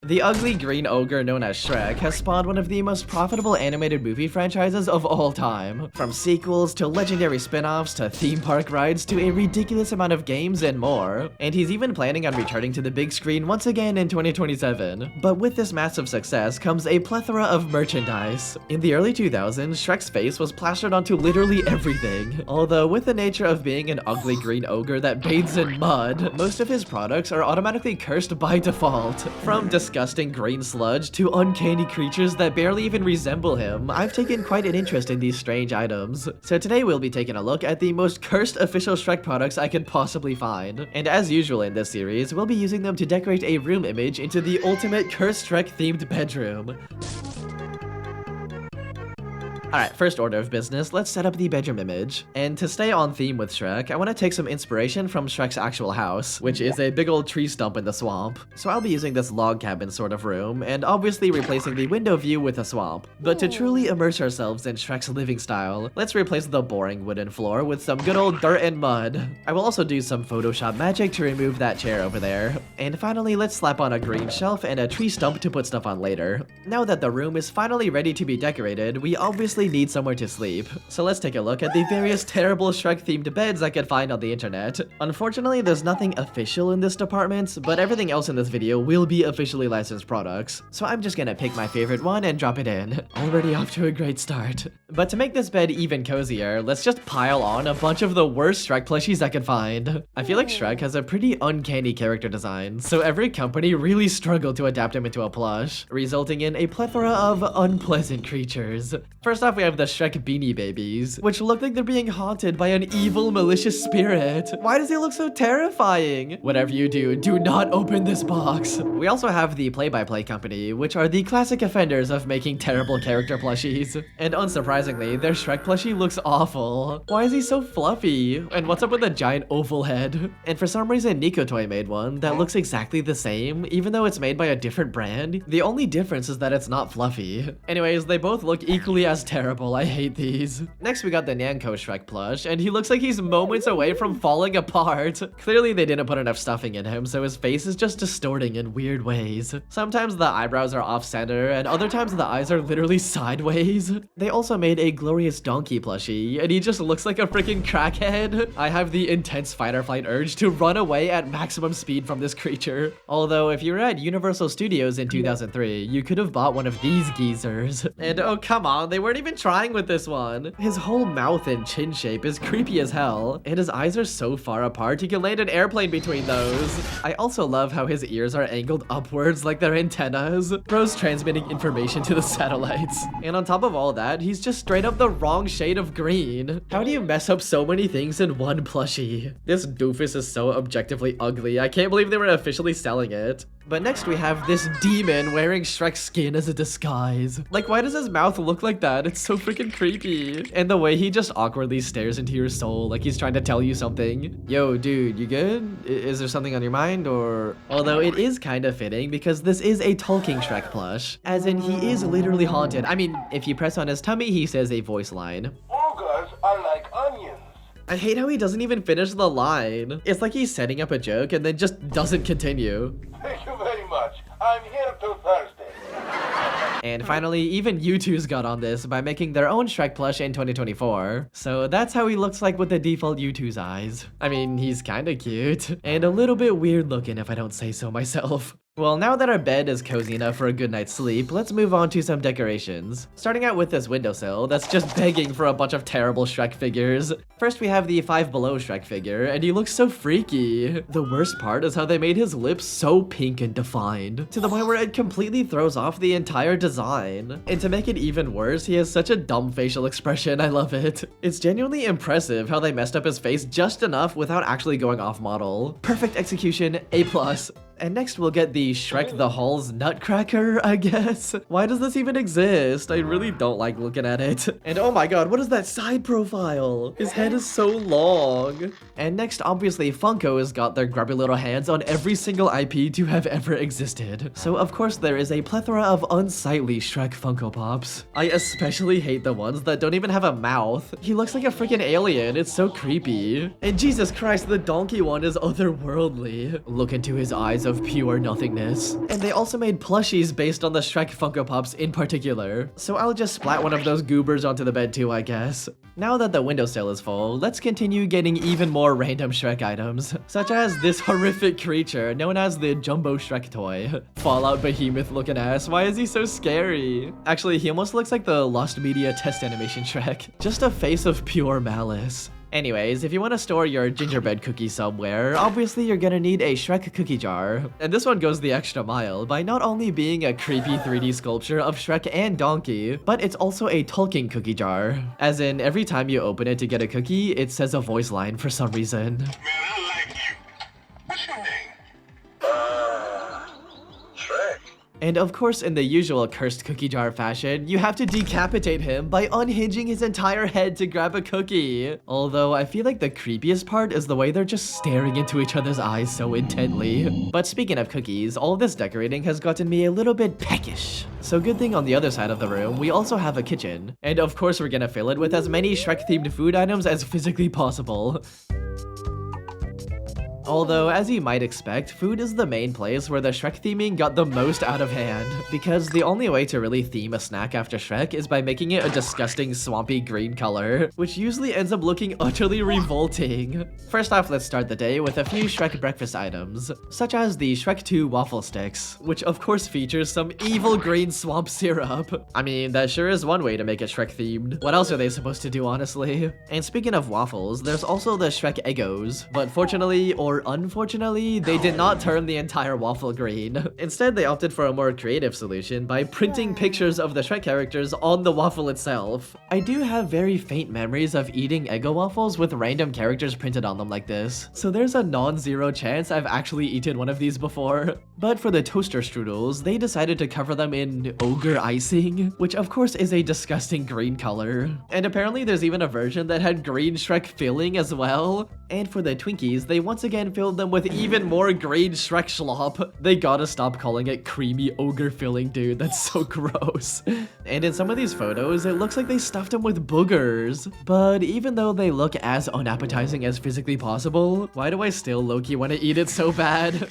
The ugly green ogre known as Shrek has spawned one of the most profitable animated movie franchises of all time. From sequels to legendary spin-offs to theme park rides to a ridiculous amount of games and more. And he's even planning on returning to the big screen once again in 2027. But with this massive success comes a plethora of merchandise. In the early 2000s, Shrek's face was plastered onto literally everything. Although with the nature of being an ugly green ogre that bathes in mud, most of his products are automatically cursed by default. From disgusting green sludge to uncanny creatures that barely even resemble him, I've taken quite an interest in these strange items. So today we'll be taking a look at the most cursed official Shrek products I could possibly find. And as usual in this series, we'll be using them to decorate a room image into the ultimate cursed Shrek themed bedroom. Alright, first order of business, let's set up the bedroom image. And to stay on theme with Shrek, I want to take some inspiration from Shrek's actual house, which is a big old tree stump in the swamp. So I'll be using this log cabin sort of room, and obviously replacing the window view with a swamp. But to truly immerse ourselves in Shrek's living style, let's replace the boring wooden floor with some good old dirt and mud. I will also do some Photoshop magic to remove that chair over there. And finally, let's slap on a green shelf and a tree stump to put stuff on later. Now that the room is finally ready to be decorated, we obviously need somewhere to sleep. So let's take a look at the various terrible Shrek themed beds I could find on the internet. Unfortunately, there's nothing official in this department, but everything else in this video will be officially licensed products. So I'm just gonna pick my favorite one and drop it in. Already off to a great start. But to make this bed even cozier, let's just pile on a bunch of the worst Shrek plushies I can find. I feel like Shrek has a pretty uncanny character design, so every company really struggled to adapt him into a plush, resulting in a plethora of unpleasant creatures. First off, we have the Shrek Beanie Babies, which look like they're being haunted by an evil, malicious spirit. Why does he look so terrifying? Whatever you do, do not open this box. We also have the Play-by-Play company, which are the classic offenders of making terrible character plushies. And unsurprisingly, their Shrek plushie looks awful. Why is he so fluffy? And what's up with the giant oval head? And for some reason, Nico Toy made one that looks exactly the same, even though it's made by a different brand. The only difference is that it's not fluffy. Anyways, they both look equally as terrible. I hate these. Next, we got the Nanko Shrek plush, and he looks like he's moments away from falling apart. Clearly, they didn't put enough stuffing in him, so his face is just distorting in weird ways. Sometimes the eyebrows are off-center, and other times the eyes are literally sideways. They also made a glorious donkey plushie, and he just looks like a freaking crackhead. I have the intense fight-or-flight urge to run away at maximum speed from this creature. Although, if you were at Universal Studios in 2003, you could have bought one of these geezers. And oh, come on, they weren't even trying with this one. His whole mouth and chin shape is creepy as hell, and his eyes are so far apart you can land an airplane between those. I also love how his ears are angled upwards like they're antennas. Bro's transmitting information to the satellites. And on top of all that, he's just straight up the wrong shade of green. How do you mess up so many things in one plushie? This doofus is so objectively ugly. I can't believe they were officially selling it. But next we have this demon wearing Shrek's skin as a disguise. Like, why does his mouth look like that? It's so freaking creepy. And the way he just awkwardly stares into your soul like he's trying to tell you something. Yo, dude, you good? Is there something on your mind, or... Although it is kind of fitting because this is a talking Shrek plush. As in, he is literally haunted. I mean, if you press on his tummy, he says a voice line. Ogres are like onions. I hate how he doesn't even finish the line. It's like he's setting up a joke and then just doesn't continue. Thank you very much. I'm here till Thursday. And finally, even U2's got on this by making their own Shrek plush in 2024. So that's how he looks like with the default U2's eyes. I mean, he's kinda cute. And a little bit weird looking if I don't say so myself. Well, now that our bed is cozy enough for a good night's sleep, let's move on to some decorations. Starting out with this windowsill that's just begging for a bunch of terrible Shrek figures. First, we have the Five Below Shrek figure, and he looks so freaky. The worst part is how they made his lips so pink and defined, to the point where it completely throws off the entire design. And to make it even worse, he has such a dumb facial expression. I love it. It's genuinely impressive how they messed up his face just enough without actually going off model. Perfect execution, A+. And next we'll get the Shrek the Hall's Nutcracker, I guess. Why does this even exist? I really don't like looking at it. And oh my god, what is that side profile? His head is so long. And next, obviously, Funko has got their grubby little hands on every single IP to have ever existed. So of course there is a plethora of unsightly Shrek Funko Pops. I especially hate the ones that don't even have a mouth. He looks like a freaking alien. It's so creepy. And Jesus Christ, the donkey one is otherworldly. Look into his eyes, of pure nothingness. And they also made plushies based on the Shrek Funko Pops in particular. So I'll just splat one of those goobers onto the bed too, I guess. Now that the windowsill is full, let's continue getting even more random Shrek items, such as this horrific creature known as the Jumbo Shrek toy. Fallout Behemoth looking ass, why is he so scary? Actually, he almost looks like the Lost Media test animation Shrek. Just a face of pure malice. Anyways, if you want to store your gingerbread cookie somewhere, obviously you're gonna need a Shrek cookie jar. And this one goes the extra mile by not only being a creepy 3D sculpture of Shrek and Donkey, but it's also a talking cookie jar. As in, every time you open it to get a cookie, it says a voice line for some reason. Man, I like you. What's your name? Shrek. And of course, in the usual cursed cookie jar fashion, you have to decapitate him by unhinging his entire head to grab a cookie. Although, I feel like the creepiest part is the way they're just staring into each other's eyes so intently. But speaking of cookies, all this decorating has gotten me a little bit peckish. So good thing on the other side of the room, we also have a kitchen. And of course, we're gonna fill it with as many Shrek-themed food items as physically possible. Although, as you might expect, food is the main place where the Shrek theming got the most out of hand, because the only way to really theme a snack after Shrek is by making it a disgusting swampy green color, which usually ends up looking utterly revolting. First off, let's start the day with a few Shrek breakfast items, such as the Shrek 2 waffle sticks, which of course features some evil green swamp syrup. I mean, that sure is one way to make it Shrek themed. What else are they supposed to do, honestly? And speaking of waffles, there's also the Shrek Eggos, but fortunately, or unfortunately, they did not turn the entire waffle green. Instead, they opted for a more creative solution by printing pictures of the Shrek characters on the waffle itself. I do have very faint memories of eating Eggo waffles with random characters printed on them like this, so there's a non-zero chance I've actually eaten one of these before. But for the toaster strudels, they decided to cover them in ogre icing, which of course is a disgusting green color. And apparently there's even a version that had green Shrek filling as well. And for the Twinkies, they once again filled them with even more green Shrek schlop. They gotta stop calling it creamy ogre filling, dude. That's so gross. And in some of these photos, it looks like they stuffed them with boogers. But even though they look as unappetizing as physically possible, why do I still low-key want to eat it so bad?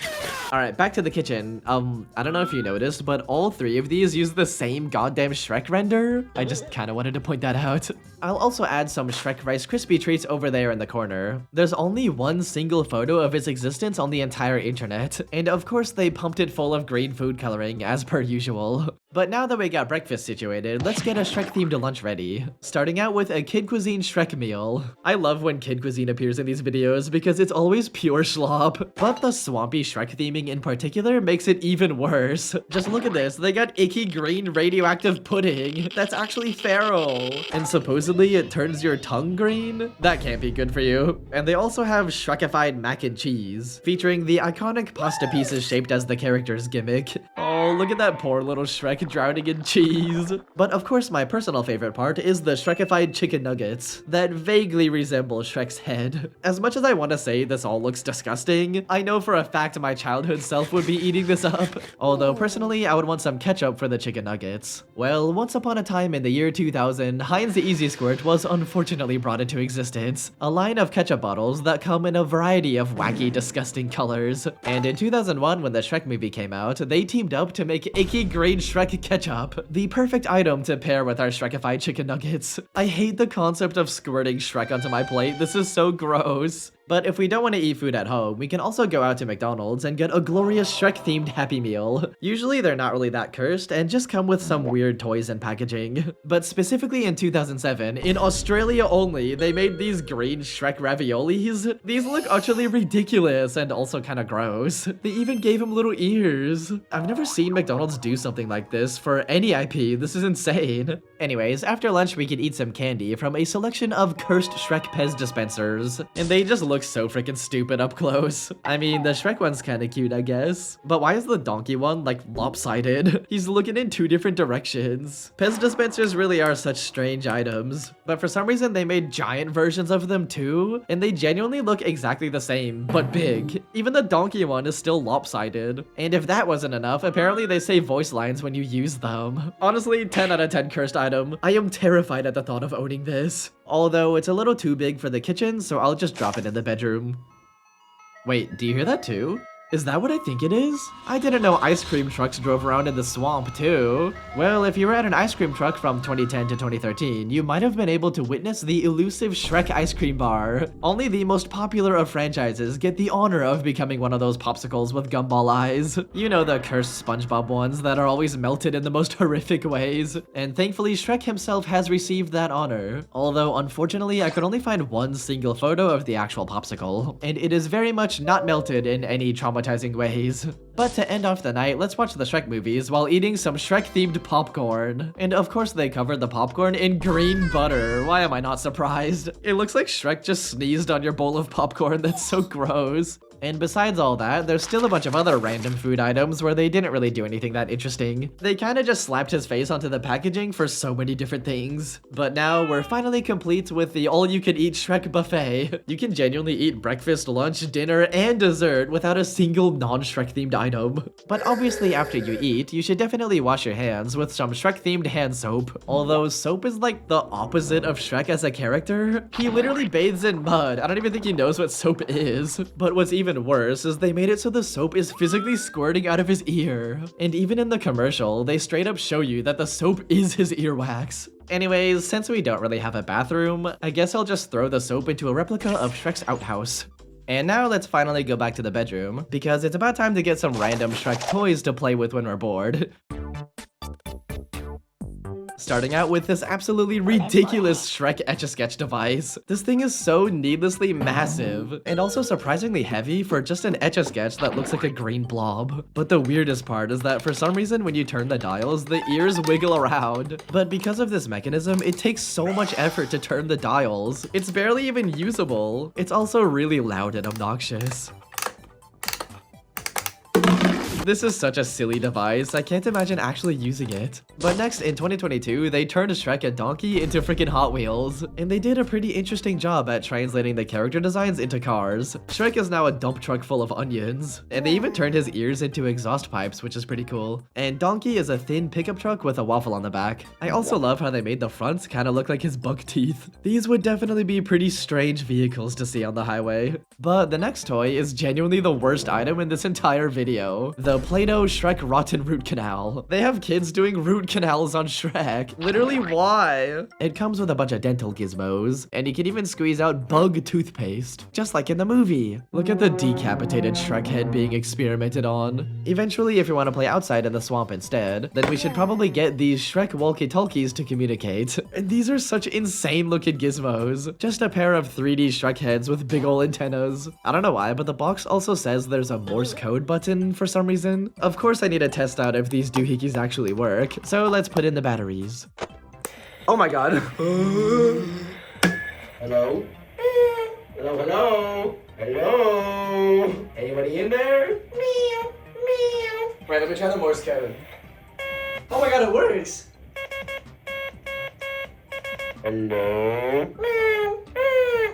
Alright, back to the kitchen. I don't know if you noticed, but all three of these use the same goddamn Shrek render. I just kinda wanted to point that out. I'll also add some Shrek Rice Krispie treats over there in the corner. There's only one single photo of its existence on the entire internet, and of course they pumped it full of green food coloring as per usual. But now that we got breakfast situated, let's get a Shrek-themed lunch ready. Starting out with a Kid Cuisine Shrek meal. I love when Kid Cuisine appears in these videos because it's always pure slop. But the swampy Shrek theming in particular makes it even worse. Just look at this, they got icky green radioactive pudding. That's actually feral. And supposedly it turns your tongue green? That can't be good for you. And they also have Shrekified mac and cheese, featuring the iconic pasta pieces shaped as the character's gimmick. Oh, look at that poor little Shrek drowning in cheese. But of course my personal favorite part is the Shrekified chicken nuggets that vaguely resemble Shrek's head. As much as I want to say this all looks disgusting, I know for a fact my childhood self would be eating this up. Although personally I would want some ketchup for the chicken nuggets. Well, once upon a time in the year 2000, Heinz the Easy Squirt was unfortunately brought into existence. A line of ketchup bottles that come in a variety of wacky, disgusting colors. And in 2001 when the Shrek movie came out, they teamed up to make icky green Shrek ketchup, the perfect item to pair with our Shrekified chicken nuggets. I hate the concept of squirting Shrek onto my plate. This is so gross. But if we don't want to eat food at home, we can also go out to McDonald's and get a glorious Shrek-themed Happy Meal. Usually they're not really that cursed and just come with some weird toys and packaging. But specifically in 2007, in Australia only, they made these green Shrek raviolis. These look utterly ridiculous and also kind of gross. They even gave him little ears. I've never seen McDonald's do something like this for any IP. This is insane. Anyways, after lunch we could eat some candy from a selection of cursed Shrek Pez dispensers. And they just look so freaking stupid up close. I mean, the Shrek one's kind of cute, I guess. But why is the donkey one, like, lopsided? He's looking in two different directions. Pez dispensers really are such strange items. But for some reason, they made giant versions of them too, and they genuinely look exactly the same, but big. Even the donkey one is still lopsided. And if that wasn't enough, apparently they say voice lines when you use them. Honestly, 10 out of 10 cursed item. I am terrified at the thought of owning this. Although it's a little too big for the kitchen, so I'll just drop it in the bedroom. Wait, do you hear that too? Is that what I think it is? I didn't know ice cream trucks drove around in the swamp too. Well, if you were at an ice cream truck from 2010 to 2013, you might have been able to witness the elusive Shrek ice cream bar. Only the most popular of franchises get the honor of becoming one of those popsicles with gumball eyes. You know, the cursed SpongeBob ones that are always melted in the most horrific ways. And thankfully, Shrek himself has received that honor. Although, unfortunately, I could only find one single photo of the actual popsicle, and it is very much not melted in any traumatizing ways. But to end off the night, let's watch the Shrek movies while eating some Shrek-themed popcorn. And of course they covered the popcorn in green butter. Why am I not surprised? It looks like Shrek just sneezed on your bowl of popcorn. That's so gross. And besides all that, there's still a bunch of other random food items where they didn't really do anything that interesting. They kinda just slapped his face onto the packaging for so many different things. But now we're finally complete with the all-you-can-eat Shrek buffet. You can genuinely eat breakfast, lunch, dinner, and dessert without a single non-Shrek themed item. But obviously after you eat, you should definitely wash your hands with some Shrek themed hand soap. Although soap is like the opposite of Shrek as a character. He literally bathes in mud. I don't even think he knows what soap is. But what's even worse is they made it so the soap is physically squirting out of his ear. And even in the commercial, they straight up show you that the soap is his earwax. Anyways, since we don't really have a bathroom, I guess I'll just throw the soap into a replica of Shrek's outhouse. And now let's finally go back to the bedroom, because it's about time to get some random Shrek toys to play with when we're bored. Starting out with this absolutely ridiculous Shrek Etch-a-Sketch device. This thing is so needlessly massive, and also surprisingly heavy for just an Etch-a-Sketch that looks like a green blob. But the weirdest part is that for some reason when you turn the dials, the ears wiggle around. But because of this mechanism, it takes so much effort to turn the dials. It's barely even usable. It's also really loud and obnoxious. This is such a silly device, I can't imagine actually using it. But next, in 2022, they turned Shrek and Donkey into freaking Hot Wheels. And they did a pretty interesting job at translating the character designs into cars. Shrek is now a dump truck full of onions. And they even turned his ears into exhaust pipes, which is pretty cool. And Donkey is a thin pickup truck with a waffle on the back. I also love how they made the fronts kind of look like his buck teeth. These would definitely be pretty strange vehicles to see on the highway. But the next toy is genuinely the worst item in this entire video. The Play-Doh Shrek Rotten Root Canal. They have kids doing root canals on Shrek. Literally, why? It comes with a bunch of dental gizmos, and you can even squeeze out bug toothpaste, just like in the movie. Look at the decapitated Shrek head being experimented on. Eventually, if you want to play outside in the swamp instead, then we should probably get these Shrek walkie-talkies to communicate. And these are such insane-looking gizmos. Just a pair of 3D Shrek heads with big ol' antennas. I don't know why, but the box also says there's a Morse code button for some reason. Of course I need to test out if these doohickeys actually work, so let's put in the batteries. Oh my god. Hello? Hello, hello? Hello? Anybody in there? Meow, meow. Right, let me try the Morse code. Oh my god, it works! Hello?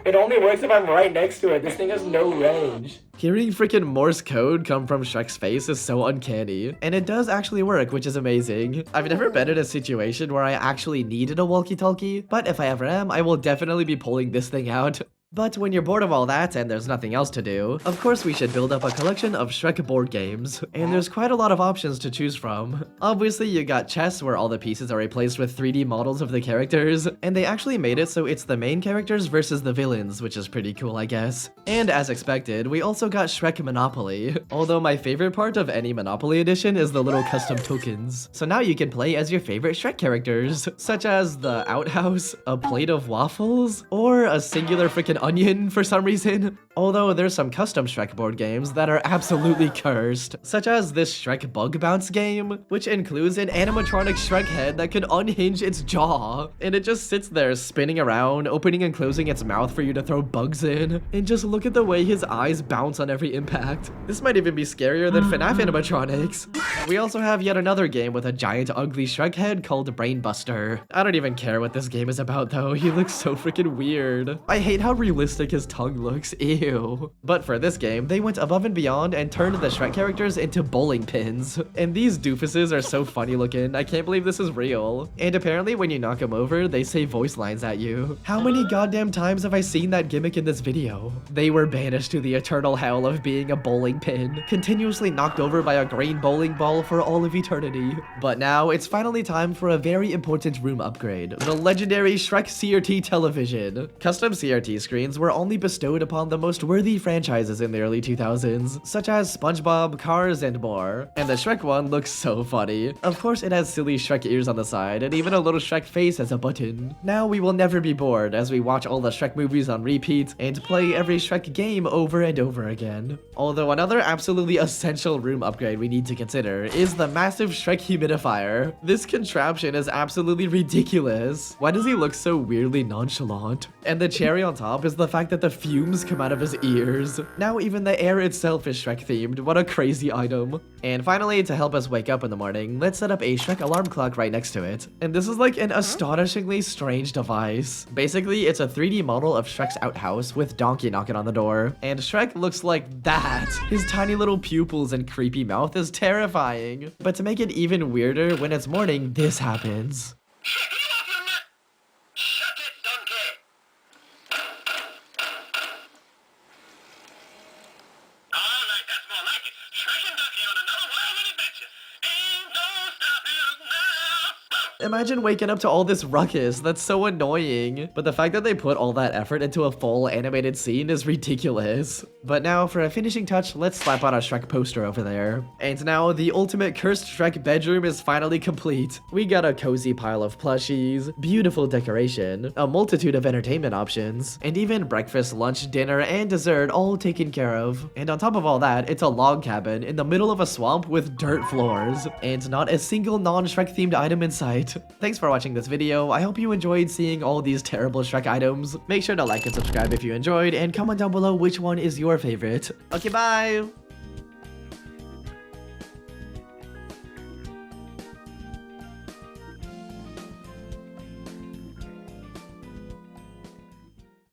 It only works if I'm right next to it. This thing has no range. Hearing freaking Morse code come from Shrek's face is so uncanny. And it does actually work, which is amazing. I've never been in a situation where I actually needed a walkie-talkie, but if I ever am, I will definitely be pulling this thing out. But when you're bored of all that and there's nothing else to do, of course we should build up a collection of Shrek board games. And there's quite a lot of options to choose from. Obviously you got chess where all the pieces are replaced with 3D models of the characters, and they actually made it so it's the main characters versus the villains, which is pretty cool I guess. And as expected, we also got Shrek Monopoly. Although my favorite part of any Monopoly edition is the little custom tokens. So now you can play as your favorite Shrek characters, such as the outhouse, a plate of waffles, or a singular freaking onion for some reason. Although there's some custom Shrek board games that are absolutely cursed, such as this Shrek Bug Bounce game, which includes an animatronic Shrek head that can unhinge its jaw, and it just sits there spinning around, opening and closing its mouth for you to throw bugs in, and just look at the way his eyes bounce on every impact. This might even be scarier than FNAF animatronics. We also have yet another game with a giant ugly Shrek head called Brainbuster. I don't even care what this game is about though, he looks so freaking weird. I hate how realistic his tongue looks, ew. Ew. But for this game, they went above and beyond and turned the Shrek characters into bowling pins. And these doofuses are so funny looking, I can't believe this is real. And apparently when you knock them over, they say voice lines at you. How many goddamn times have I seen that gimmick in this video? They were banished to the eternal hell of being a bowling pin, continuously knocked over by a green bowling ball for all of eternity. But now, it's finally time for a very important room upgrade, the legendary Shrek CRT television. Custom CRT screens were only bestowed upon the most worthy franchises in the early 2000s, such as SpongeBob, Cars, and more. And the Shrek one looks so funny. Of course, it has silly Shrek ears on the side, and even a little Shrek face as a button. Now we will never be bored as we watch all the Shrek movies on repeat and play every Shrek game over and over again. Although another absolutely essential room upgrade we need to consider is the massive Shrek humidifier. This contraption is absolutely ridiculous. Why does he look so weirdly nonchalant? And the cherry on top is the fact that the fumes come out of his ears. Now even the air itself is Shrek themed. What a crazy item. And finally, to help us wake up in the morning, let's set up a Shrek alarm clock right next to it. And this is like an astonishingly strange device. Basically, it's a 3D model of Shrek's outhouse with Donkey knocking on the door. And Shrek looks like that. His tiny little pupils and creepy mouth is terrifying. But to make it even weirder, when it's morning, this happens. Imagine waking up to all this ruckus, that's so annoying. But the fact that they put all that effort into a full animated scene is ridiculous. But now for a finishing touch, let's slap on a Shrek poster over there. And now the ultimate cursed Shrek bedroom is finally complete. We got a cozy pile of plushies, beautiful decoration, a multitude of entertainment options, and even breakfast, lunch, dinner, and dessert all taken care of. And on top of all that, it's a log cabin in the middle of a swamp with dirt floors, and not a single non-Shrek themed item in sight. Thanks for watching this video. I hope you enjoyed seeing all these terrible Shrek items. Make sure to like and subscribe if you enjoyed, and comment down below which one is your favorite. Okay, bye!